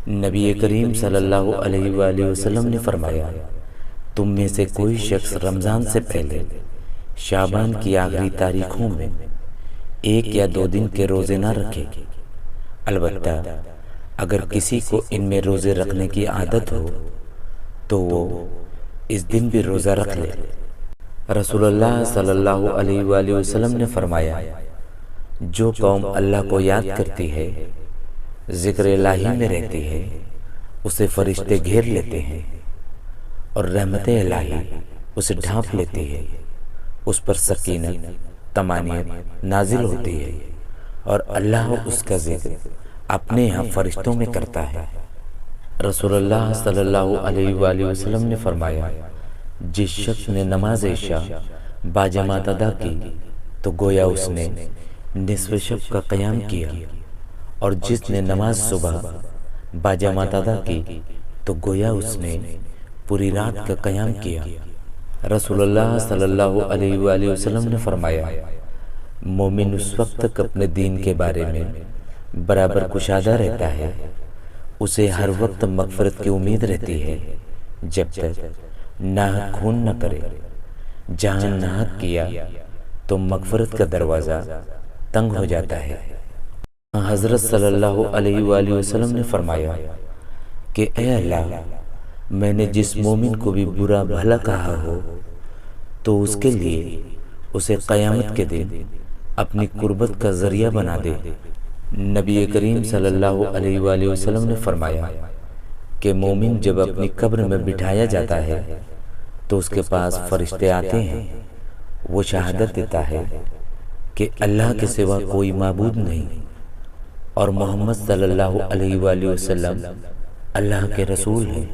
نبی کریم صلی اللہ علیہ وآلہ وسلم نے فرمایا، تم میں سے کوئی شخص رمضان سے پہلے شعبان کی آخری تاریخوں میں 1 یا 2 دن کے روزے نہ رکھے۔ البتہ اگر کسی کو ان میں روزے رکھنے کی عادت ہو تو وہ اس دن بھی روزہ رکھ لے۔ رسول اللہ صلی اللہ علیہ وآلہ وسلم نے فرمایا، جو قوم اللہ کو یاد کرتی ہے، ذکر الہی میں رہتی ہے، اسے فرشتے گھیر لیتے ہیں اور رحمت الہی اسے ڈھانپ لیتی ہے، اس پر سکینت، طمانینت نازل ہوتی ہے اور اللہ اس کا ذکر اپنے ہاں فرشتوں میں کرتا ہے۔ رسول اللہ صلی اللہ علیہ وآلہ وسلم نے فرمایا، جس شخص نے نماز عشاء باجماعت ادا کی تو گویا اس نے نصف شب کا قیام کیا، اور جس نے نماز صبح باجماعت ادا کی تو گویا اس نے پوری رات کا قیام کیا۔ رسول اللہ صلی اللہ علیہ وآلہ وسلم نے فرمایا، مومن اس وقت تک اپنے دین کے بارے میں برابر کشادہ رہتا ہے، اسے ہر وقت مغفرت کی امید رہتی ہے جب تک ناحق خون نہ کرے۔ جہاں ناحق کیا تو مغفرت کا دروازہ تنگ ہو جاتا ہے۔ حضرت صلی اللہ علیہ وآلہ وسلم نے فرمایا کہ اے اللہ، میں نے جس مومن کو بھی برا بھلا کہا ہو تو اس کے لیے اسے قیامت کے دن اپنی قربت کا ذریعہ بنا دے۔ نبی کریم صلی اللہ علیہ وآلہ وسلم نے فرمایا کہ مومن جب اپنی قبر میں بٹھایا جاتا ہے تو اس کے پاس فرشتے آتے ہیں، وہ شہادت دیتا ہے کہ اللہ کے سوا کوئی معبود نہیں اور محمد صلی اللہ علیہ وآلہ وسلم اللہ کے رسول ہیں۔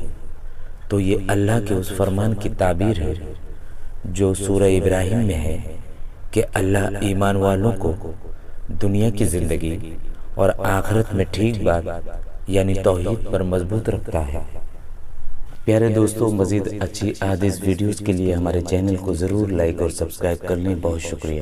تو یہ اللہ کے اس فرمان کی تعبیر ہے جو سورہ ابراہیم میں ہے کہ اللہ ایمان والوں کو دنیا کی زندگی اور آخرت میں ٹھیک بات یعنی توحید پر مضبوط رکھتا ہے۔ پیارے دوستو، مزید اچھی احادیث ویڈیوز کے لیے ہمارے چینل کو ضرور لائک اور سبسکرائب کر لیں۔ بہت شکریہ۔